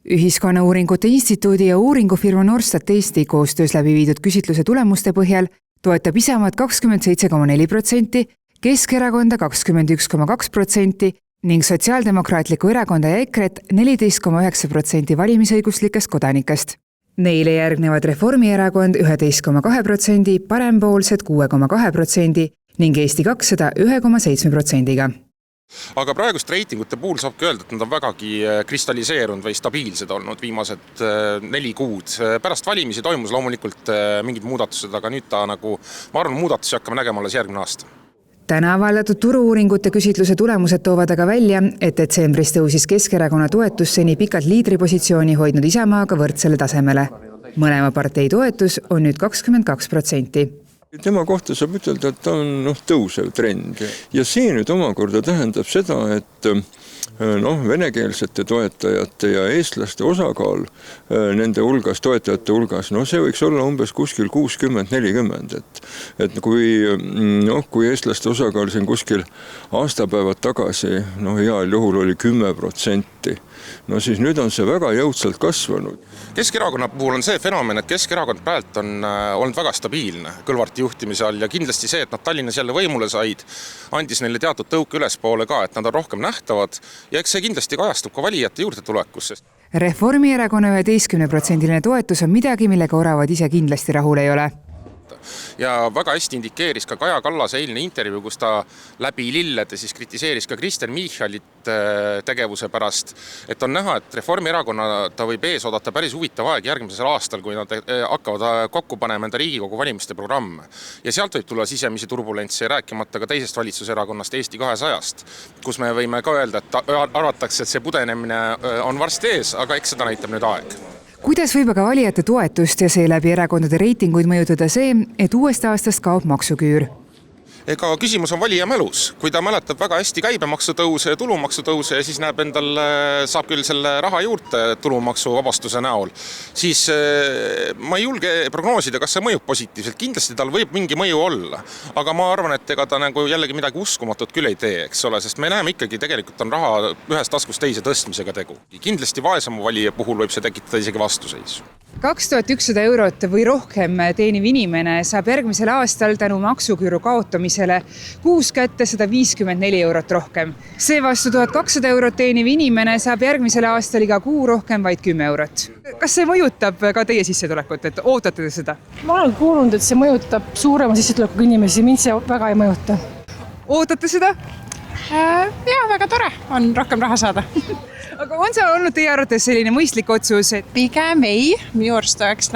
Ühiskonnauuringute instituudi ja uuringufirma Norstat Eesti koostöös läbi viidud küsitluse tulemuste põhjal toetab Isamaad 27,4%, Keskerakonda 21,2% ning Sotsiaaldemokraatlikku erakonda ja EKRE-t 14,9% valimisõiguslikest kodanikest. Neile järgnevad Reformierakond 11,2%, Parempoolsed 6,2% ning Eesti 200 1,7%. Aga praegust reitingute puhul saabki öelda, et nad on vägagi kristalliseerunud või stabiilsed olnud viimased 4 kuud. Pärast valimisi toimus loomulikult mingid muudatused, aga nüüd ma arvan, muudatusi hakkame nägema alles järgmine aasta. Täna avaldatud turu-uuringute küsitluse tulemused toovad aga välja, et detsembris tõusis Keskerakonna toetus seni pikalt liidripositsiooni hoidnud Isamaaga võrdsele tasemele. Mõlema partei toetus on nüüd 22%. Tema kohta saab ütelda, et ta on tõusev trend. Ja see nüüd omakorda tähendab seda, et venekeelsete toetajate ja eestlaste osakaal nende hulgas, toetajate hulgas, see võiks olla umbes kuskil 60-40. Et kui eestlaste osakaal siin kuskil aastapäevad tagasi, heal juhul oli 10%, siis nüüd on see väga jõudsalt kasvanud. Keskerakonna puhul on see fenomen, et Keskerakond praegu on olnud väga stabiilne Kõlvarti juhtimise all ja kindlasti see, et nad Tallinnas jälle võimule said, andis neile teatud tõuke ülespoole ka, et nad on rohkem nähtavad ja eks see kindlasti kajastub ka valijate juurde tulekusse. Reformierakonna 11% toetus on midagi, millega oravad ise kindlasti rahul ei ole. Ja väga hästi indikeeris ka Kaja Kallase eilne intervjuu, kus ta läbi lillede siis kritiseeris ka Kristen Michalit tegevuse pärast, et on näha, et Reformierakonna ta võib ees oodata päris huvitav aeg järgmisel aastal, kui nad hakkavad kokku panema enda Riigikogu valimiste programme. Ja sealt võib tulla sisemisi turbulentse rääkimata ka teisest valitsuserakonnast Eesti 200-st, kus me võime ka öelda, et arvatakse, et see pudenemine on varsti ees, aga eks seda näitab nüüd aeg. Kuidas võib aga valijate toetust ja seeläbi erakondade reitinguid mõjutada see, et uuest aastast kaob maksuküür? Ega küsimus on valija mälus. Kui ta mäletab väga hästi käibemaksutõuse ja tulumaksutõuse ja siis näeb endal, saab küll selle raha juurde tulumaksuvabastuse näol, siis ma ei julge prognoosida, kas see mõjub positiivselt. Kindlasti tal võib mingi mõju olla, aga ma arvan, et ega ta jällegi midagi uskumatut küll ei tee, eks ole, sest me näeme ikkagi tegelikult on raha ühest taskust teise tõstmisega tegu. Kindlasti vaesema valija puhul võib see tekitada isegi vastuseisu. 2100 eurot või rohkem teeniv inimene saab järgmisel aastal tänu maksuküüru kaotamisele kuus kätte 154 eurot rohkem. Seevastu 1200 eurot teeniv inimene saab järgmisel aastal iga kuu rohkem vaid 10 eurot. Kas see mõjutab ka teie sissetulekut, et ootate te seda? Ma olen kuulnud, et see mõjutab suurema sissetulekuga inimesi, mind see väga ei mõjuta. Ootate seda? Jah, väga tore on rohkem raha saada. Aga on see olnud teie arvates selline mõistlik otsus? Pigem ei, minu arust oleks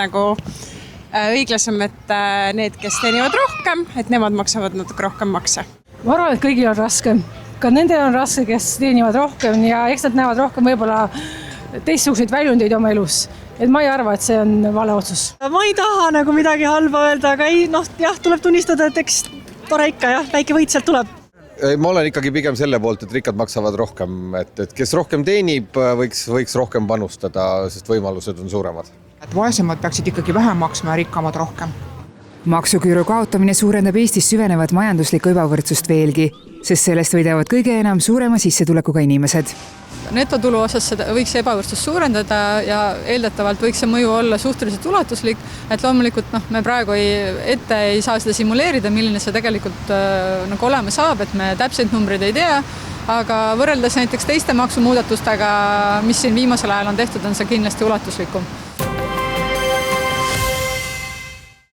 õiglasem, et need, kes teenivad rohkem, et nemad maksavad natuke rohkem makse. Ma arvan, et kõigil on raske. Ka nendel on raske, kes teenivad rohkem ja eks nad näevad rohkem võib-olla teistsuguseid väljundeid oma elus. Et ma ei arva, et see on vale otsus. Ma ei taha midagi halba öelda, aga tuleb tunnistada, et eks tore ikka, väike võit sealt tuleb. Ma olen ikkagi pigem selle poolt, et rikkad maksavad rohkem, et kes rohkem teenib, võiks rohkem panustada, sest võimalused on suuremad. Et vaesemad peaksid ikkagi vähem maksma ja rikkamad rohkem. Maksuküüru kaotamine suurendab Eestis süvenevat majanduslikku ebavõrdsust veelgi, sest sellest võidavad kõige enam suurema sissetulekuga inimesed. Netotulu osas võiks ebavõrdsust suurendada ja eeldatavalt võiks see mõju olla suhteliselt ulatuslik, et loomulikult me praegu ette ei saa seda simuleerida, milline see tegelikult olema saab, et me täpseid numbreid ei tea, aga võrreldes näiteks teiste maksumuudatustega, mis siin viimasel ajal on tehtud, on see kindlasti ulatuslikum.